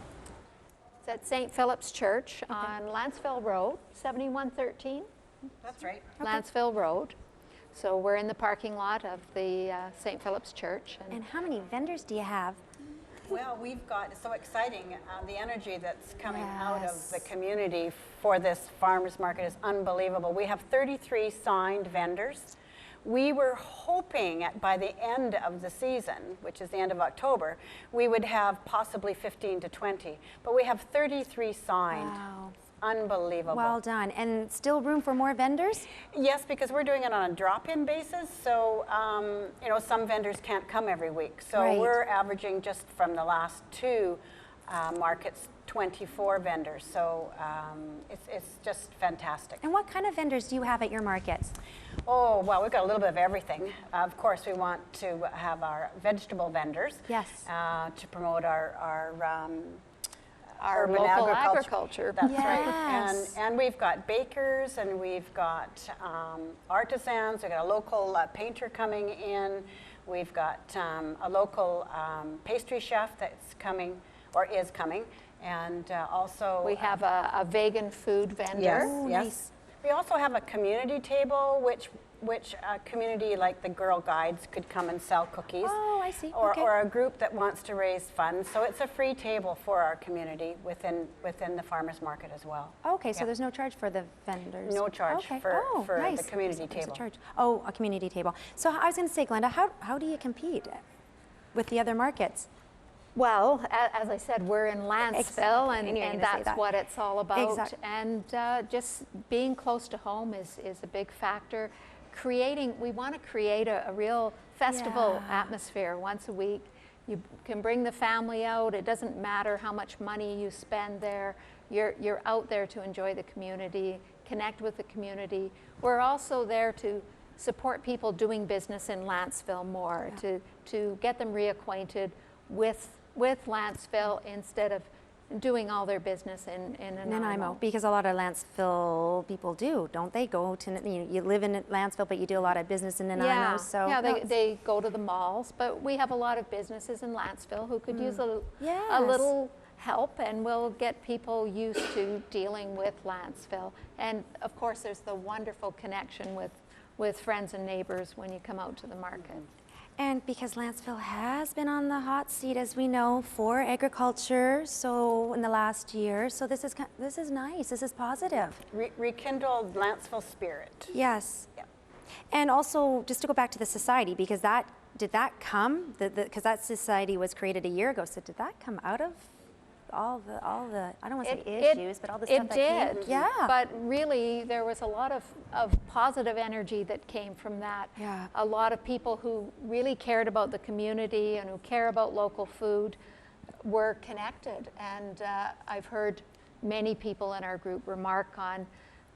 S3: It's at St. Philip's Church on Lantzville Road, 7113.
S22: That's right.
S3: Lantzville Road. So we're in the parking lot of the St. Philip's Church.
S2: And how many vendors do you have?
S22: Well, we've got, it's so exciting, the energy that's coming out of the community for this farmers market is unbelievable. We have 33 signed vendors. We were hoping by the end of the season, which is the end of October, we would have possibly 15 to 20, but we have 33 signed.
S2: Wow.
S22: Unbelievable.
S2: Well done. And still room for more vendors?
S22: Yes, because we're doing it on a drop-in basis, so you know, some vendors can't come every week. So we're averaging just from the last two markets 24 vendors. So it's just fantastic.
S2: And what kind of vendors do you have at your markets?
S22: Oh, well, we've got a little bit of everything. Of course, we want to have our vegetable vendors.
S2: Yes.
S22: To promote our
S3: urban local agriculture.
S22: That's right. And we've got bakers, and we've got artisans. We've got a local painter coming in. We've got a local pastry chef that's coming, or is coming. And also
S3: we have a vegan food vendor.
S22: Yes,
S3: yes.
S22: Nice. We also have a community table, which a community like the Girl Guides could come and sell cookies.
S2: Oh, I see.
S22: Or a group that wants to raise funds. So it's a free table for our community within the farmers market as well.
S2: Okay, so there's no charge for the vendors?
S22: No charge for
S2: nice.
S22: the community table.
S2: A charge. Oh, a community table. So I was going to say, Glenda, how do you compete with the other markets?
S3: Well, as I said, we're in Lantzville, and that's what it's all about.
S2: Exactly.
S3: And just being close to home is a big factor. We want to create a real festival atmosphere once a week. You can bring the family out. It doesn't matter how much money you spend there. You're out there to enjoy the community, connect with the community. We're also there to support people doing business in Lantzville more, to get them reacquainted with Lantzville instead of doing all their business in Nanaimo.
S2: Because a lot of Lantzville people do, don't they? Go to, you live in Lantzville, but you do a lot of business in Nanaimo. So
S3: they go to the malls, but we have a lot of businesses in Lantzville who could use a little help, and we'll get people used to dealing with Lantzville. And of course, there's the wonderful connection with friends and neighbors when you come out to the market.
S2: And because Lantzville has been on the hot seat, as we know, for agriculture, so in the last year, so this is nice. This is positive.
S22: Rekindled Lantzville spirit.
S2: Yes. Yeah. And also, just to go back to the society, because did that come? Because that society was created a year ago. So did that come out of all the I don't want to say issues, but all the stuff that came? Yeah.
S3: But really, there was a lot of positive energy that came from that.
S2: Yeah.
S3: A lot of people who really cared about the community and who care about local food were connected. And I've heard many people in our group remark on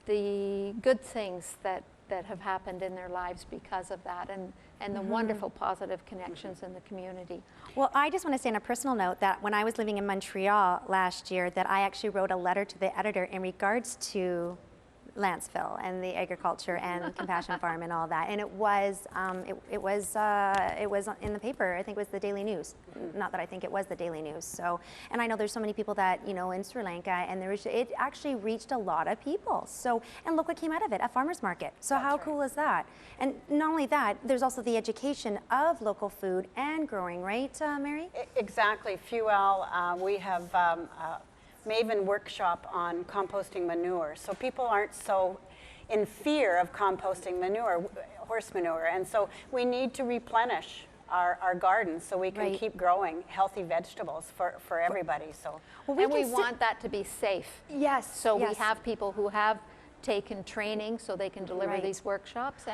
S3: the good things that have happened in their lives because of that, and the wonderful positive connections in the community.
S2: Well, I just want to say on a personal note that when I was living in Montreal last year, that I actually wrote a letter to the editor in regards to Lantzville and the agriculture and Compassion Farm and all that, and it was in the paper. I think it was the Daily News. Not that I think it was the Daily News. So, and I know there's so many people that in Sri Lanka, and it actually reached a lot of people. So, and look what came out of it, a farmers market. So how cool is that? And not only that, there's also the education of local food and growing, right, Mary?
S22: Exactly. FUEL, we have Maven workshop on composting manure, so people aren't so in fear of composting manure, horse manure, and so we need to replenish our gardens so we can keep growing healthy vegetables for everybody. So,
S3: and we want that to be safe.
S2: Yes.
S3: So we have people who have taken training so they can deliver these workshops,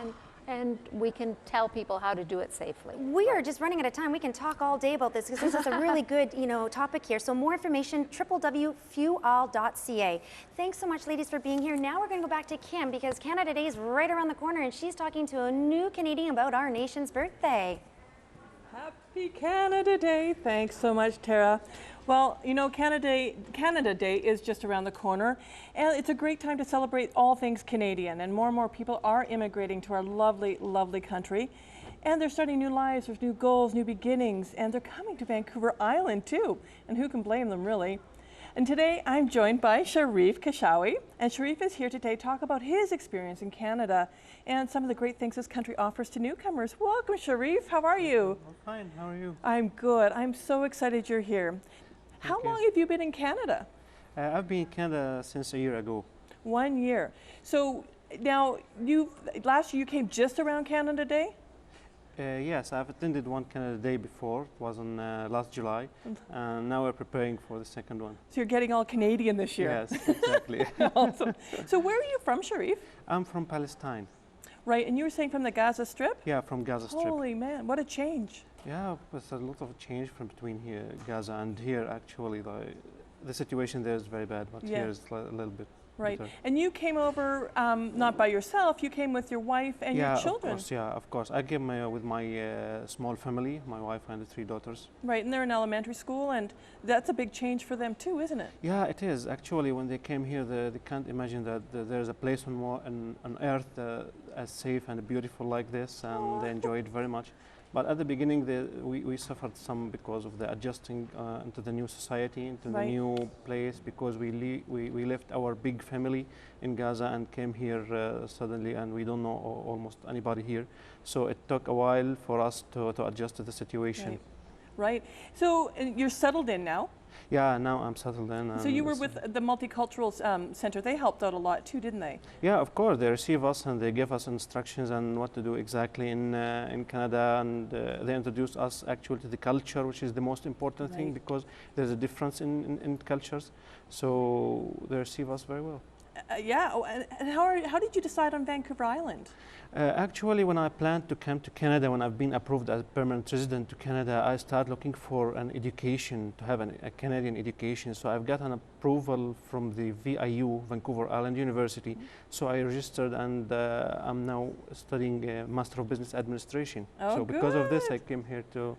S3: and we can tell people how to do it safely.
S2: We are just running out of time. We can talk all day about this because this is a really good, topic here. So more information, www.fuel.ca. Thanks so much, ladies, for being here. Now we're going to go back to Kim because Canada Day is right around the corner, and she's talking to a new Canadian about our nation's birthday.
S4: Happy Canada Day. Thanks so much, Tara. Well, Canada Day is just around the corner, and it's a great time to celebrate all things Canadian, and more people are immigrating to our lovely, lovely country, and they're starting new lives with new goals, new beginnings, and they're coming to Vancouver Island too, and who can blame them, really? And today I'm joined by SHARIF KISHAWI, and SHARIF is here today to talk about his experience in Canada and some of the great things this country offers to newcomers. Welcome, SHARIF. How are you?
S5: I'm fine. How are you?
S4: I'm good. I'm so excited you're here. How long have you been in Canada?
S5: I've been in Canada since a year ago.
S4: 1 year. So now, last year you came just around Canada Day?
S5: Yes, I've attended one Canada Day before. It was on last July, and now we're preparing for the second one.
S4: So you're getting all Canadian this year?
S5: Yes, exactly.
S4: Awesome. So where are you from, SHARIF?
S5: I'm from Palestine.
S4: Right, and you were saying from the Gaza Strip?
S5: Yeah, from Gaza Strip.
S4: Holy man, what a change.
S5: Yeah, there's a lot of change from between here, Gaza, and here actually. The situation there is very bad, but here is a little bit
S4: right.
S5: better.
S4: And you came over not by yourself, you came with your wife and your children.
S5: Of course. I came with my small family, my wife and 3 daughters.
S4: Right, and they're in elementary school, and that's a big change for them too, isn't it?
S5: Yeah, it is. Actually, when they came here, they can't imagine that there's a place on earth as safe and beautiful like this, and they enjoy it very much. But at the beginning, we suffered some because of the adjusting into the new society, into the new place, because we left our big family in Gaza and came here suddenly, and we don't know almost anybody here. So it took a while for us to adjust to the situation.
S4: Right. So you're settled in now?
S5: Yeah, now I'm settled in.
S4: So you were with the Multicultural Center. They helped out a lot too, didn't they?
S5: Yeah, of course. They receive us and they give us instructions on what to do exactly in Canada, and they introduce us actually to the culture, which is the most important thing, because there's a difference in cultures. So they receive us very well.
S4: And how did you decide on Vancouver Island?
S5: Actually, when I planned to come to Canada, when I've been approved as permanent resident to Canada, I started looking for an education, to have a Canadian education. So I've got an approval from the VIU, Vancouver Island University. So I registered, and I'm now studying Master of Business Administration. So because of this, I came here to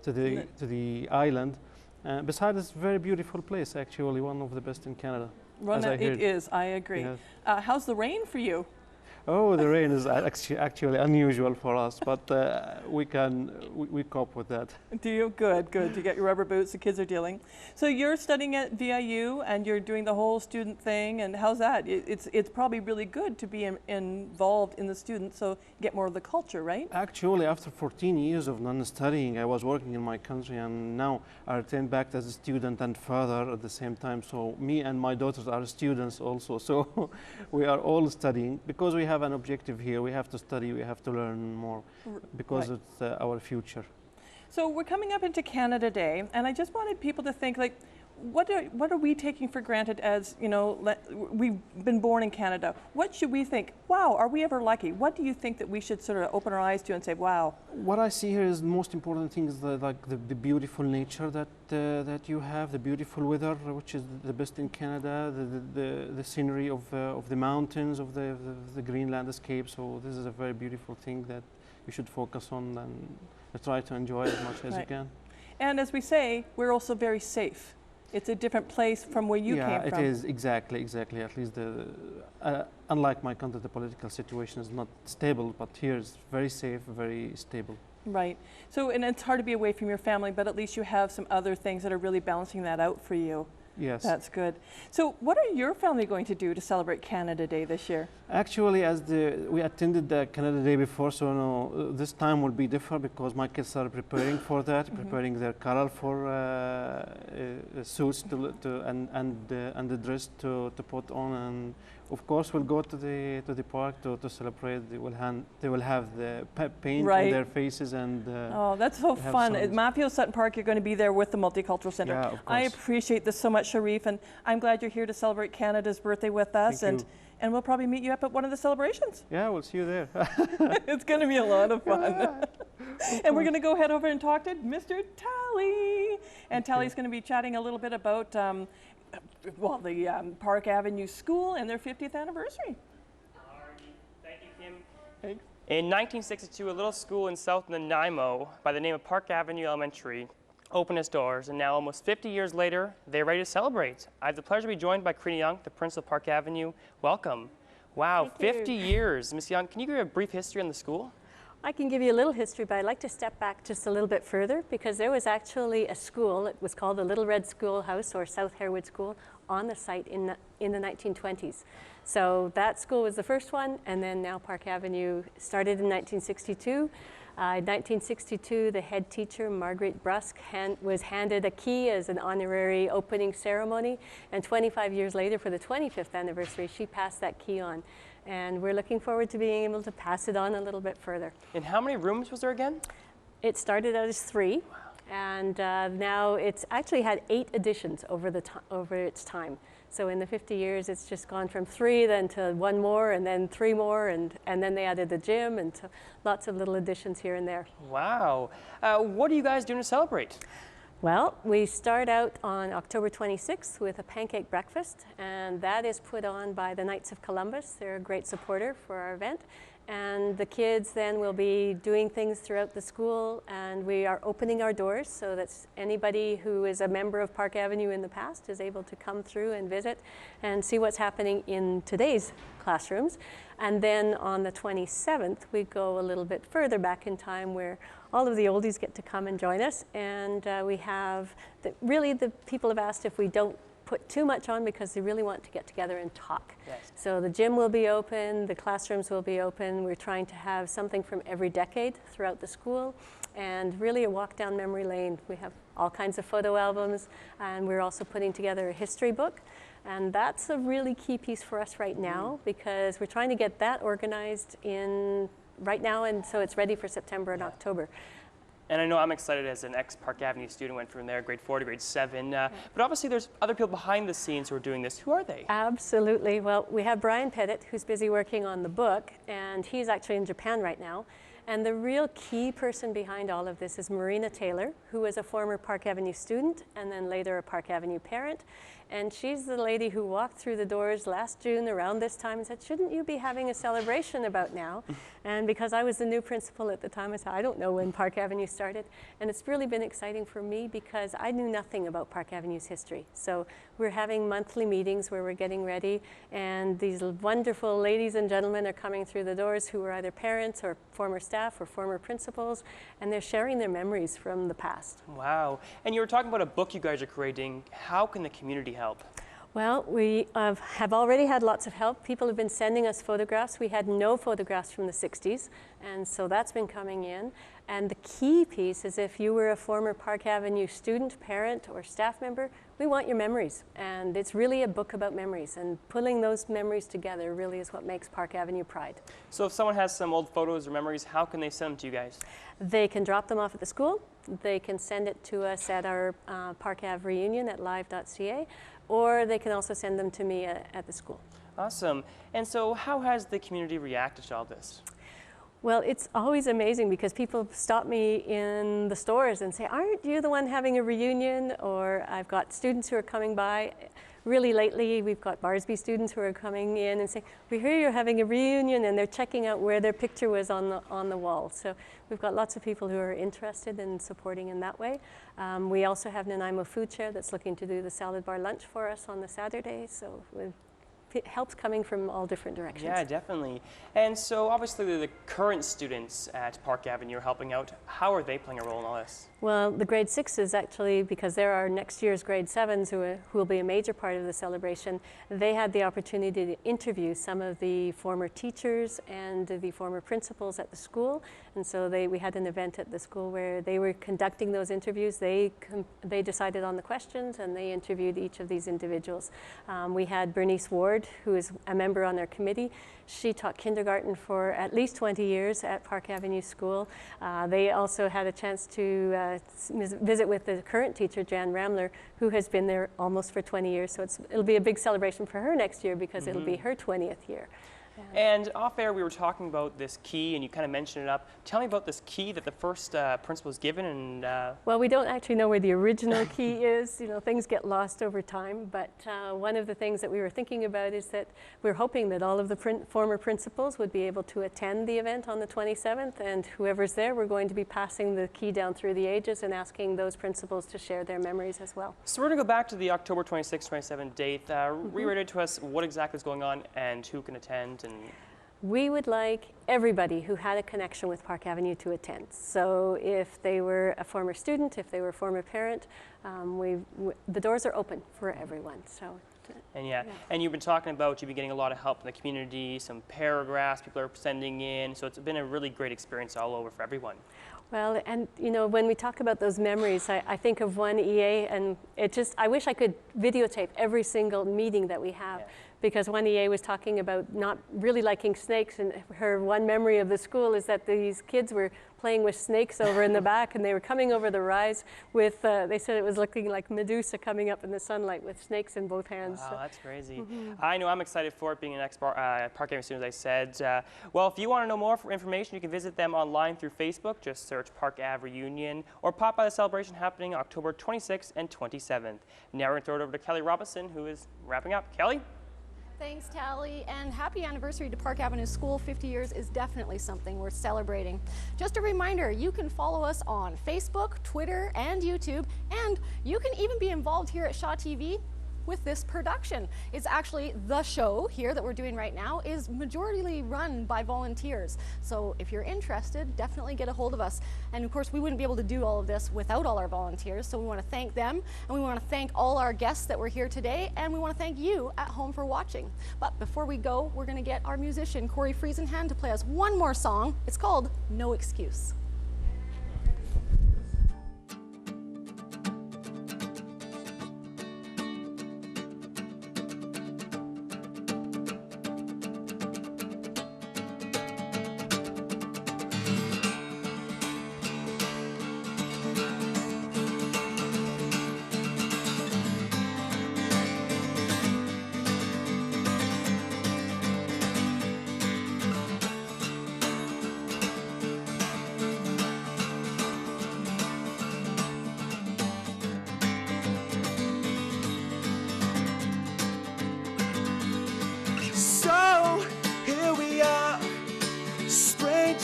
S5: the island. Besides, it's a very beautiful place, actually, one of the best in Canada.
S4: It is, I agree. Yes. How's the rain for you?
S5: Oh, the rain is actually unusual for us, but we cope with that.
S4: Do you? Good. You get your rubber boots, the kids are dealing. So you're studying at VIU and you're doing the whole student thing, and how's that? It's probably really good to be involved in the students, so you get more of the culture, right?
S5: Actually, after 14 years of non-studying, I was working in my country, and now I returned back as a student and father at the same time. So me and my daughters are students also, so we are all studying because we have an objective here. We have to study, we have to learn more because it's our future.
S4: So we're coming up into Canada Day, and I just wanted people to think, like, what are we taking for granted as, we've been born in Canada? What should we think? Wow, are we ever lucky? What do you think that we should sort of open our eyes to and say, wow?
S5: What I see here is the most important thing is the beautiful nature that you have, the beautiful weather, which is the best in Canada, the scenery of the mountains, of the green landscape. So this is a very beautiful thing that you should focus on and try to enjoy as much as you can.
S4: And as we say, we're also very safe. It's a different place from where you came from.
S5: Yeah, it is, exactly. At least unlike my country, the political situation is not stable, but here it's very safe, very stable.
S4: Right. So, and it's hard to be away from your family, but at least you have some other things that are really balancing that out for you.
S5: Yes.
S4: That's good. So what are your family going to do to celebrate Canada Day this year?
S5: Actually, we attended the Canada Day before, so no, this time will be different because my kids are preparing for that, preparing their colorful suits and the dress to put on, and of course we'll go to the park to celebrate. They will have the paint on their faces and.
S4: Oh, that's so fun! At Matthew Sutton Park, you're going to be there with the Multicultural Center.
S5: Yeah, of course.
S4: I appreciate this so much, Sharif, and I'm glad you're here to celebrate Canada's birthday with us.
S5: Thank you.
S4: And we'll probably meet you up at one of the celebrations.
S5: Yeah, we'll see you there.
S4: It's going to be a lot of fun. And we're going to go head over and talk to Mr. TALI. And TALI's going to be chatting a little bit about, the Park Avenue School and their 50th anniversary.
S6: Thank you, Kim. Thanks. In 1962, a little school in South Nanaimo by the name of Park Avenue Elementary opened its doors, and now almost 50 years later, they're ready to celebrate. I have the pleasure to be joined by KARINA YOUNK, the principal of Park Avenue. Welcome. Wow, 50 years. Ms. Young, can you give a brief history on the school?
S8: I can give you a little history, but I'd like to step back just a little bit further because there was actually a school. It was called the Little Red Schoolhouse or South Harewood School on the site in the 1920s. So that school was the first one, and then now Park Avenue started in 1962. In 1962, the head teacher, Margaret Brusk, was handed a key as an honorary opening ceremony, and 25 years later, for the 25th anniversary, she passed that key on. And we're looking forward to being able to pass it on a little bit further.
S6: And how many rooms was there again?
S8: It started out as 3, and now it's actually had 8 additions over its time. So in the 50 years, it's just gone from 3 then to 1 more and then 3 more, and then they added the gym and lots of little additions here and there.
S6: Wow. What are you guys doing to celebrate?
S8: Well, we start out on October 26th with a pancake breakfast, and that is put on by the Knights of Columbus. They're a great supporter for our event. And the kids then will be doing things throughout the school, and we are opening our doors so that anybody who is a member of Park Avenue in the past is able to come through and visit and see what's happening in today's classrooms. And then on the 27th, we go a little bit further back in time where all of the oldies get to come and join us. And we have, really the people have asked if we don't put too much on because they really want to get together and talk.
S6: Yes.
S8: So the gym will be open, the classrooms will be open. We're trying to have something from every decade throughout the school, and really a walk down memory lane. We have all kinds of photo albums, and we're also putting together a history book. And that's a really key piece for us right now because we're trying to get that organized in right now, and so it's ready for September and October.
S6: And I know I'm excited as an ex-Park Avenue student, went from there, grade 4 to grade 7. But obviously there's other people behind the scenes who are doing this. Who are they?
S8: Absolutely. Well, we have Brian Pettit, who's busy working on the book, and he's actually in Japan right now. And the real key person behind all of this is Marina Taylor, who was a former Park Avenue student and then later a Park Avenue parent. And she's the lady who walked through the doors last June around this time and said, shouldn't you be having a celebration about now? And because I was the new principal at the time, I said, I don't know when Park Avenue started. And it's really been exciting for me because I knew nothing about Park Avenue's history. So we're having monthly meetings where we're getting ready, and these wonderful ladies and gentlemen are coming through the doors who are either parents or former staff or former principals, and they're sharing their memories from the past.
S6: Wow. And you were talking about a book you guys are creating. How can the community help?
S8: Well, we have already had lots of help. People have been sending us photographs. We had no photographs from the 60s, and so that's been coming in. And the key piece is if you were a former Park Avenue student, parent, or staff member, we want your memories. And it's really a book about memories, and pulling those memories together really is what makes Park Avenue pride.
S6: So if someone has some old photos or memories, how can they send them to you guys?
S8: They can drop them off at the school. They can send it to us at our Park Ave reunion at live.ca, or they can also send them to me at the school.
S6: Awesome. And so how has the community reacted to all this?
S8: Well, it's always amazing because people stop me in the stores and say, aren't you the one having a reunion? Or I've got students who are coming by. Really lately, we've got Barsby students who are coming in and saying, we hear you're having a reunion, and they're checking out where their picture was on the wall. So we've got lots of people who are interested in supporting in that way. We also have Nanaimo Food Share that's looking to do the salad bar lunch for us on the Saturday. So we've helps coming from all different directions.
S6: Yeah, definitely. And so obviously the current students at Park Avenue are helping out. How are they playing a role in all this?
S8: Well, the grade 6s actually, because there are next year's grade 7s who will be a major part of the celebration, they had the opportunity to interview some of the former teachers and the former principals at the school. And so we had an event at the school where they were conducting those interviews. They decided on the questions and they interviewed each of these individuals. We had Bernice Ward, who is a member on their committee. She taught kindergarten for at least 20 years at Park Avenue School. They also had a chance to visit with the current teacher, Jan Ramler, who has been there almost for 20 years. So it'll be a big celebration for her next year because it'll be her 20th year.
S6: And off air, we were talking about this key, and you kind of mentioned it up. Tell me about this key that the first principal was given. And
S8: well, we don't actually know where the original key is. You know, things get lost over time. But one of the things that we were thinking about is that we're hoping that all of the former principals would be able to attend the event on the 27th, and whoever's there, we're going to be passing the key down through the ages and asking those principals to share their memories as well.
S6: So we're going to go back to the October 26th, 27th date. Reiterate to us what exactly is going on and who can attend.
S8: We would like everybody who had a connection with Park Avenue to attend. So if they were a former student, if they were a former parent, the doors are open for everyone. So.
S6: And and you've been talking about you've been getting a lot of help in the community, some paragraphs people are sending in, so it's been a really great experience all over for everyone.
S8: Well, and you know, when we talk about those memories, I think of one EA, and I wish I could videotape every single meeting that we have. Because one EA was talking about not really liking snakes, and her one memory of the school is that these kids were playing with snakes over in the back, and they were coming over the rise with, they said it was looking like Medusa coming up in the sunlight with snakes in both hands.
S6: Wow, that's crazy. I know I'm excited for it being an Park Avenue student, as I said. Well, if you want to know more information, you can visit them online through Facebook. Just search Park Ave Reunion, or pop by the celebration happening October 26th and 27th. Now we're going to throw it over to Kelly Robinson, who is wrapping up. Kelly?
S1: Thanks, Tally, and happy anniversary to Park Avenue School. 50 years is definitely something worth celebrating. Just a reminder, you can follow us on Facebook, Twitter, and YouTube, and you can even be involved here at Shaw TV with this production. It's actually the show here that we're doing right now is majority run by volunteers. So if you're interested, definitely get a hold of us. And of course, we wouldn't be able to do all of this without all our volunteers. So we want to thank them, and we want to thank all our guests that were here today, and we want to thank you at home for watching. But before we go, we're going to get our musician, Cory Friesenhan, to play us one more song. It's called No Excuse.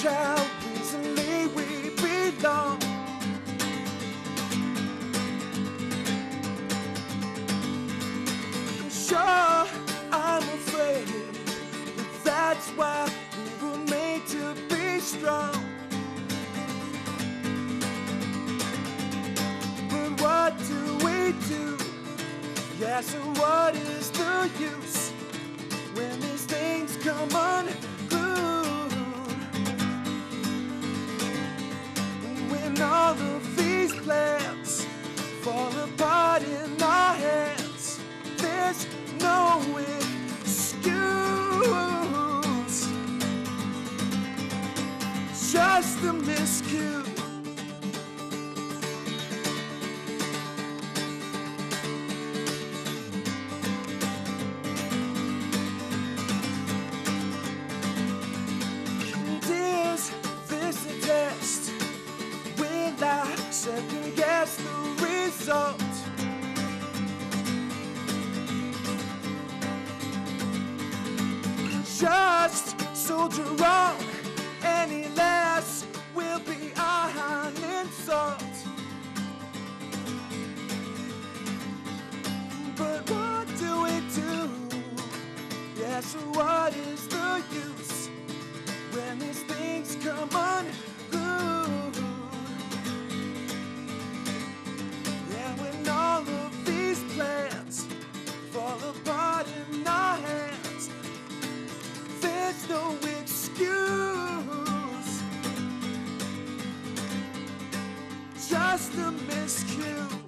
S21: How easily we belong. Sure, I'm afraid, but that's why we were made to be strong. But what do we do? Yes, and what is the use when these things come unglued? All of these plans fall apart in our hands. There's no excuse, just a miscue. Is this a test? I second guess the result. Just soldier on, any less will be an insult. But what do we do Yes, what is the use when these things come unglued? Yeah, when all of these plans fall apart in our hands, there's no excuse. Just a miscue.